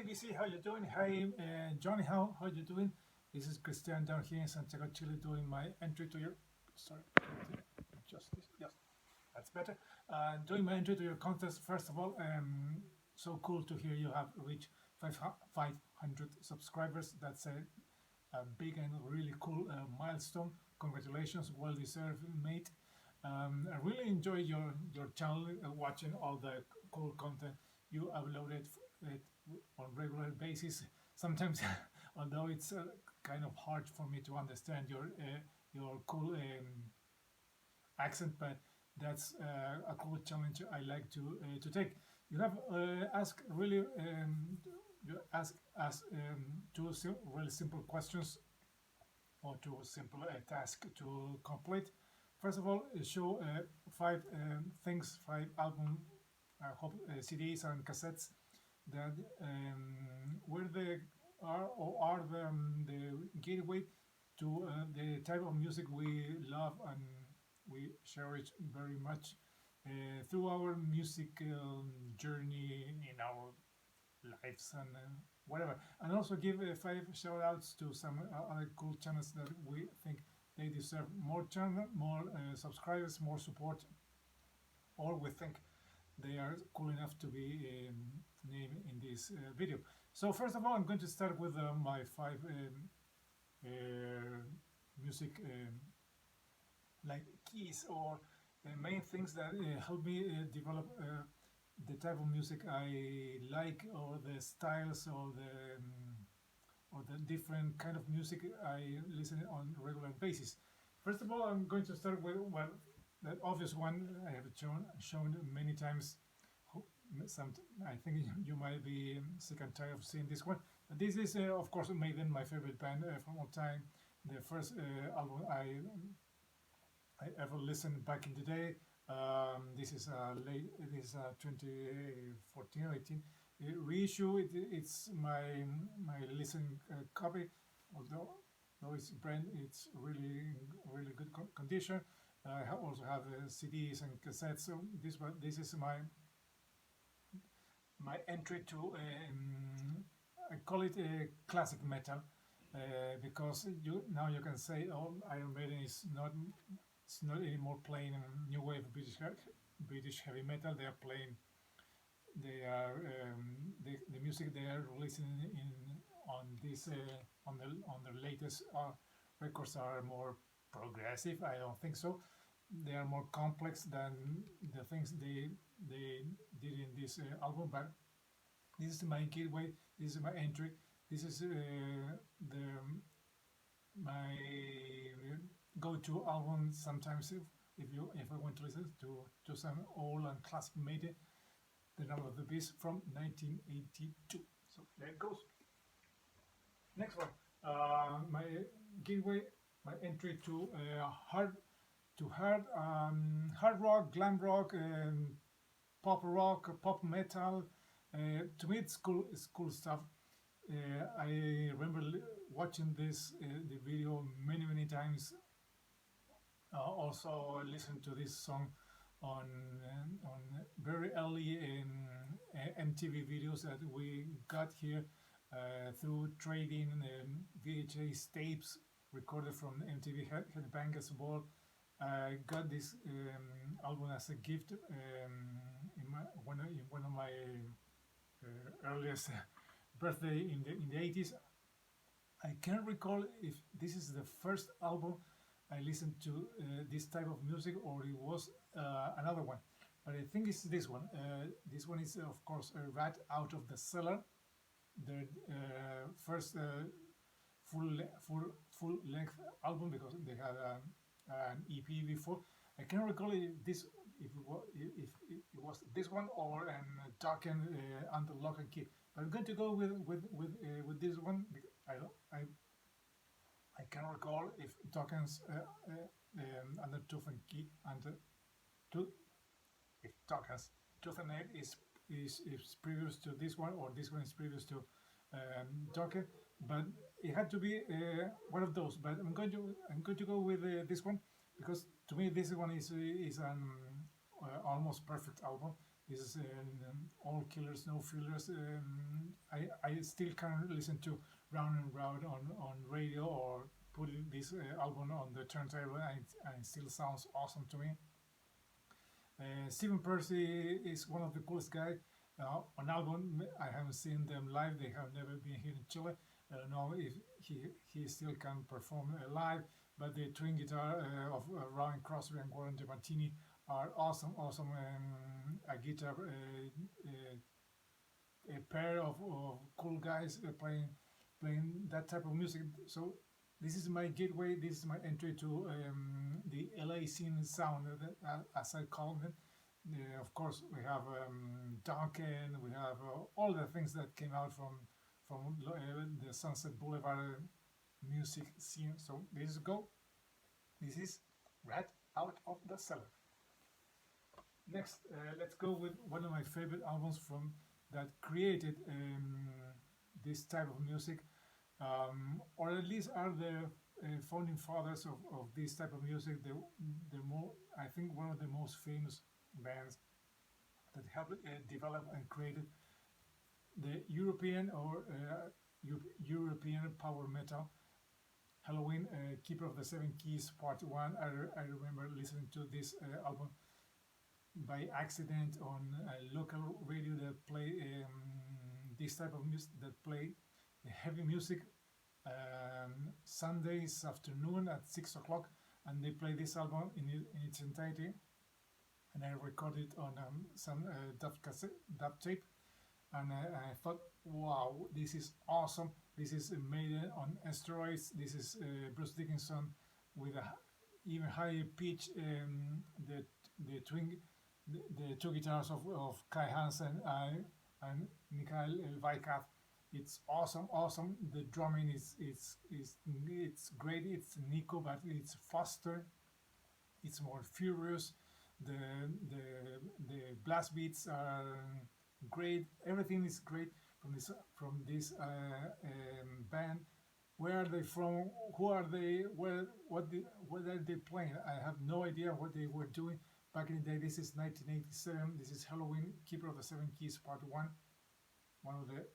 BC, how you doing? Hey, Johnny, how you doing? This is Christian down here in Santiago, Chile, doing my entry to your. Sorry, just this. Yes, that's better. Doing my entry to your contest. First of all, so cool to hear you have reached 500 subscribers. That's a big and really cool milestone. Congratulations, well deserved, mate. I really enjoy your channel, watching all the cool content you uploaded it on regular basis. Sometimes, although it's kind of hard for me to understand your cool accent, but that's a cool challenge I like to take. You have asked really you ask us two really simple questions or two simple tasks to complete. First of all, show five things, five album, I hope CDs and cassettes that where they are the gateway to the type of music we love and we cherish very much through our music journey in our lives and whatever. And also give five shout outs to some other cool channels that we think they deserve more channel, more subscribers, more support, or we think they are cool enough to be named in this video. So first of all, I'm going to start with my five music like keys or main things that help me develop the type of music I like, or the styles, or the different kind of music I listen on a regular basis. First of all, I'm going to start with, well, that obvious one I have shown many times. Some, I think you might be sick and tired of seeing this one. But this is, of course, Maiden, my favorite band from all time. The first album I ever listened back in the day. This is late. This is 2014 or 18 reissue. It's my listen copy, although it's brand, it's really good condition. I also have CDs and cassettes. So this is my entry to I call it classic metal because you can say, oh, Iron Maiden is not, it's not anymore playing new wave British heavy metal. They are playing, the music they are releasing in on this on their latest records are more progressive. I don't think so. They are more complex than the things they did in this album. But this is my gateway. This is my entry. This is the my go-to album. Sometimes if I want to listen to some old and classic Maiden, The Number of the Beast from 1982. So there it goes. Next one, my gateway, my entry to hard rock, glam rock, pop rock, pop metal. To me, it's cool stuff. I remember watching the video many times. Also listened to this song on very early MTV videos that we got here through trading VHS tapes recorded from MTV Headbangers Ball. I got this album as a gift in one of my earliest birthday in the 80s. I can't recall if this is the first album I listened to this type of music, or it was another one, but I think it's this one. This one is, of course, Rat Out of the Cellar, their first full length album, because they had an EP before. I can't recall if it was this one or Darken Under Lock and Key. But I'm going to go with this one because I can't recall if Darken's Under Tooth and Key if Darken's Tooth and Nail is previous to this one, or this one is previous to Darken. But it had to be one of those. But I'm going to go with this one, because to me this one is an almost perfect album. This is all killers, no fillers. I still can listen to Round and Round on radio or put this album on the turntable, and it still sounds awesome to me. Stephen Percy is one of the coolest guys. On album, I haven't seen them live. They have never been here in Chile. I don't know if he still can perform live, but the twin guitar of Ryan Crosby and Warren DeMartini are awesome, awesome. A guitar, a pair of cool guys playing that type of music. So this is my gateway. This is my entry to the LA scene sound, as I call it. Of course, we have Duncan. We have all the things that came out from the Sunset Boulevard music scene. So this is go. This is Rat Out of the Cellar. Next, let's go with one of my favorite albums from that created this type of music, or at least are the founding fathers of this type of music. The more, I think, one of the most famous bands that have developed and created the European or European power metal. Halloween, Keeper of the Seven Keys, Part 1. I remember listening to this album by accident on a local radio that play this type of music, that play heavy music Sundays afternoon at 6 o'clock, and they play this album in its entirety, and I recorded on some dub tape, and I thought, wow, this is awesome. This is made on asteroids. This is Bruce Dickinson with a even higher pitch. The twin, the two guitars of Kai Hansen and Mikhail Vaikath. It's awesome, awesome. The drumming is it's great. It's Nico, but it's faster. It's more furious. The blast beats are great. Everything is great from this band. Where are they from? Who are they? What are they playing? I have no idea what they were doing back in the day. This is 1987. This is Halloween, Keeper of the Seven Keys, Part 1. One of the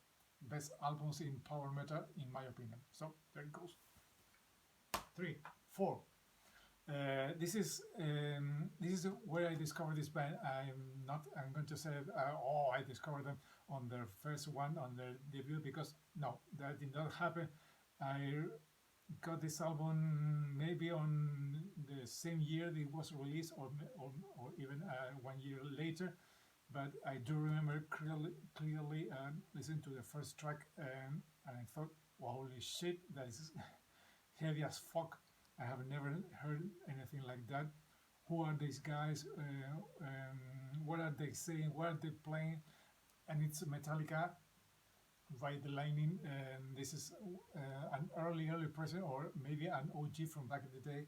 best albums in power metal, in my opinion. So there it goes. 3, 4. This is where I discovered this band. I'm going to say I discovered them on their first one, on their debut, because no, that did not happen. I got this album maybe on the same year it was released, or even 1 year later. But I do remember clearly listening to the first track, and I thought, well, holy shit, that is heavy as fuck. I have never heard anything like that. Who are these guys? What are they saying? What are they playing? And it's Metallica, Ride the Lightning. And this is an early person, or maybe an OG from back in the day.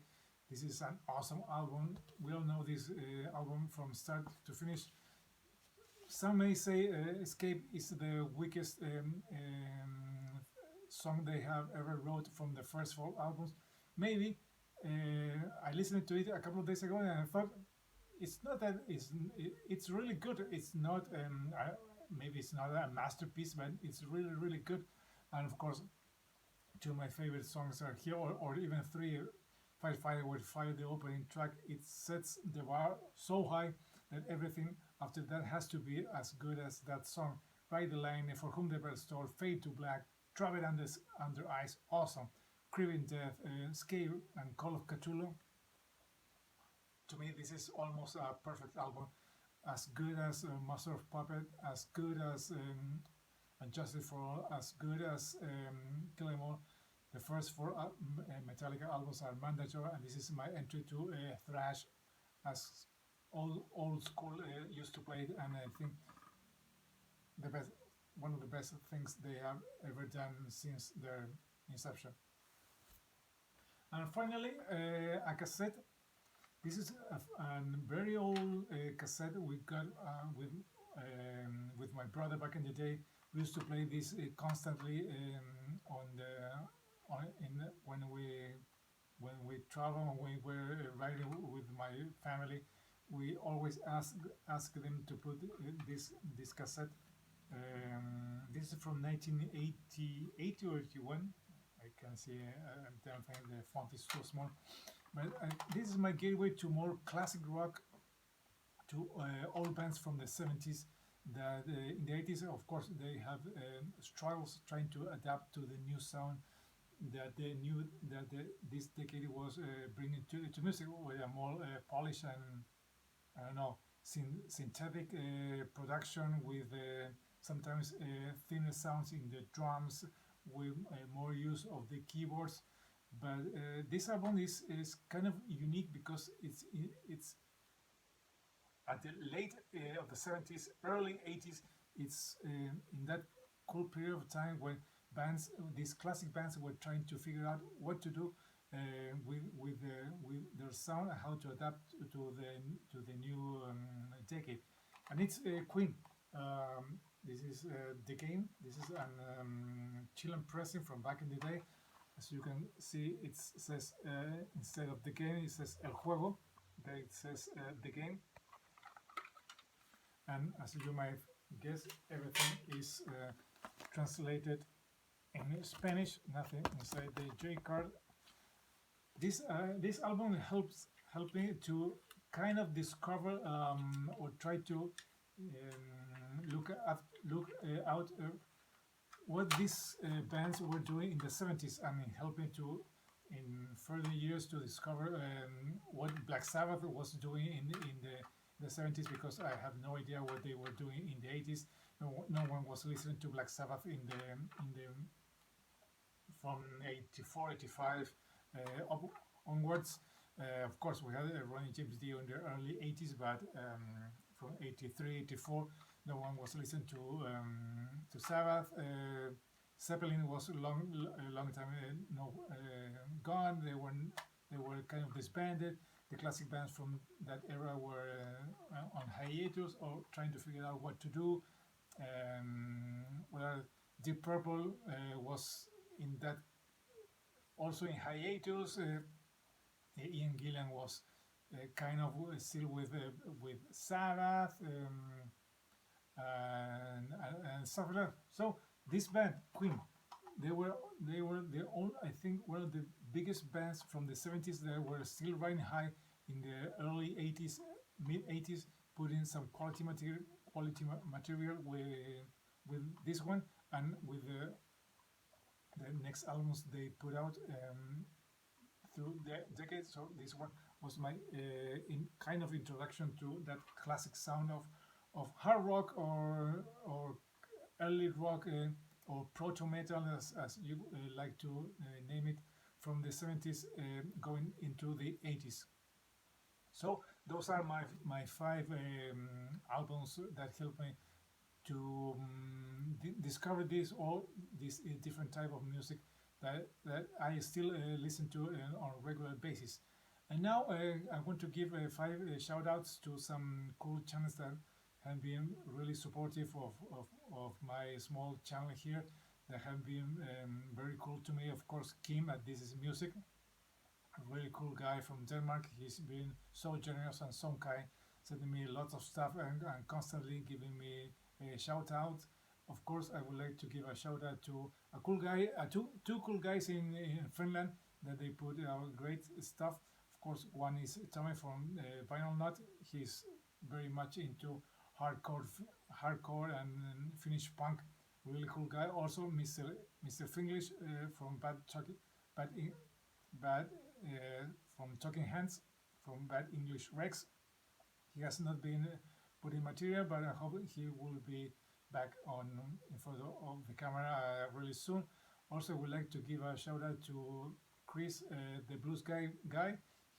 This is an awesome album. We all know this album from start to finish. Some may say Escape is the weakest song they have ever wrote from the first 4 albums. Maybe. I listened to it a couple of days ago, and I thought it's not that it's really good. It's not maybe it's not a masterpiece, but it's really good. And of course, 2 of my favorite songs are here, or even 3. Fight Fire with Fire, the opening track. It sets the bar so high that everything after that has to be as good as that song. Ride the Line, For Whom the Bell Tolls, Fade to Black, Travel Under Ice, awesome. Craving Death, Scale, and Call of Cthulhu. To me, this is almost a perfect album. As good as Master of Puppet, as good as Justice for All, as good as Kill 'Em All. The first 4 Metallica albums are mandatory, and this is my entry to thrash, as old school used to play it, and I think one of the best things they have ever done since their inception. And finally, a cassette. This is a very old cassette we got with my brother back in the day. We used to play this constantly when we travel, when we were riding with my family. we always ask them to put this cassette. This is from 1980 or 81. I can see. I don't think the font is so small, but this is my gateway to more classic rock, to all bands from the 70s. That in the 80s, of course, they have struggles trying to adapt to the new sound that they knew that this decade was bringing to music with a more polished and, I don't know, synthetic production with sometimes thinner sounds in the drums, with more use of the keyboards. But this album is kind of unique because it's at the late of the 70s, early 80s. It's in that cool period of time when these classic bands, were trying to figure out what to do with their sound and how to adapt to the new decade. And it's Queen. This is The Game. This is an Chilean pressing from back in the day. As you can see, it says instead of The Game, it says El Juego. There it says The Game. And as you might guess, everything is translated in Spanish. Nothing inside the J card. This album helped me to kind of discover or try to look out what these bands were doing in the 70s. I mean, helping to in further years to discover what Black Sabbath was doing in the 70s, because I have no idea what they were doing in the 80s. No one was listening to Black Sabbath in the from 84, 85 onwards. Of course, we had Ronnie James Dio in the early 80s, but from 83, 84, no one was listening to Sabbath. Zeppelin was a long time gone. They were kind of disbanded. The classic bands from that era were on hiatus or trying to figure out what to do. Well, Deep Purple was in that also in hiatus. Ian Gillan was kind of still with Sabbath and stuff like that. So this band, Queen, they were the only, I think, one of the biggest bands from the 70s that were still riding high in the early 80s, mid 80s, putting some quality material with this one and with the next albums they put out through the decades. So this one was my kind of introduction to that classic sound of hard rock or early rock or proto metal, as you like to name it, from the 70s going into the 80s. So those are my five albums that helped me to discover this different type of music that I still listen to on a regular basis. And now I want to give five shout outs to some cool channels that have been really supportive of my small channel here, that have been very cool to me. Of course, Kim at This Is Music, a really cool guy from Denmark. He's been so generous and so kind, sending me lots of stuff and constantly giving me a shout out. Of course, I would like to give a shout out to a cool guy, two cool guys in Finland that they put out great stuff. Of course, one is Tommy from Vinyl Nut. He's very much into hardcore and Finnish punk. Really cool guy. Also, Mr. Finglish from from Talking Hands, from Bad English Rex. He has not been putting material, but I hope he will be back in front of the camera really soon. Also, I would like to give a shout out to Chris, the blues guy.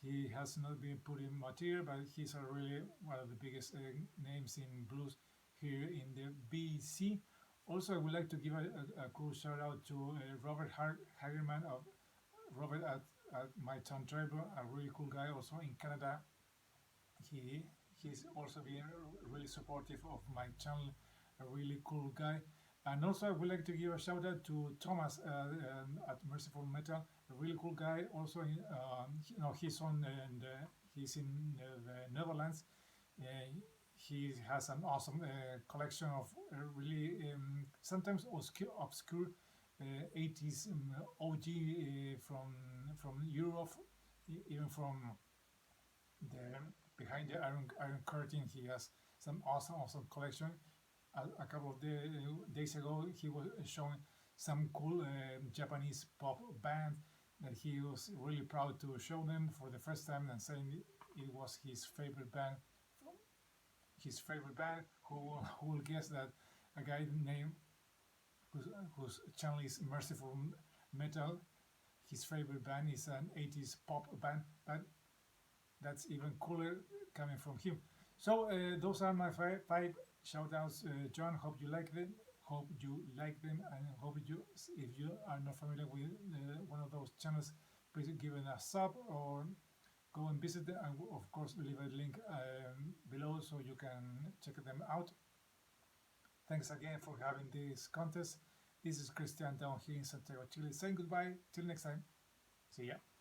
He has not been putting material, but he's really one of the biggest names in blues here in the BC. Also, I would like to give a cool shout out to Robert Hagerman of Robert at My Town Driver, a really cool guy also in Canada. He's also been really supportive of my channel, a really cool guy. And also I would like to give a shout out to Thomas at Merciful Metal, a really cool guy. Also, he's in the Netherlands. He has an awesome collection of really sometimes obscure 80s OG from Europe, even from the behind the iron curtain. He has some awesome collection. A couple of days ago, he was showing some cool Japanese pop band that he was really proud to show them for the first time and saying it was his favorite band. His favorite band. Who will guess that a guy named whose channel is Merciful Metal. His favorite band is an 80s pop band, but that's even cooler coming from him. So those are my five shout outs. John, hope you like them. Hope you like them, and hope you, if you are not familiar with one of those channels, please give it a sub or go and visit them, and of course leave a link below so you can check them out. Thanks again for having this contest. This is Christian down here in Santiago, Chile, saying goodbye till next time. See ya.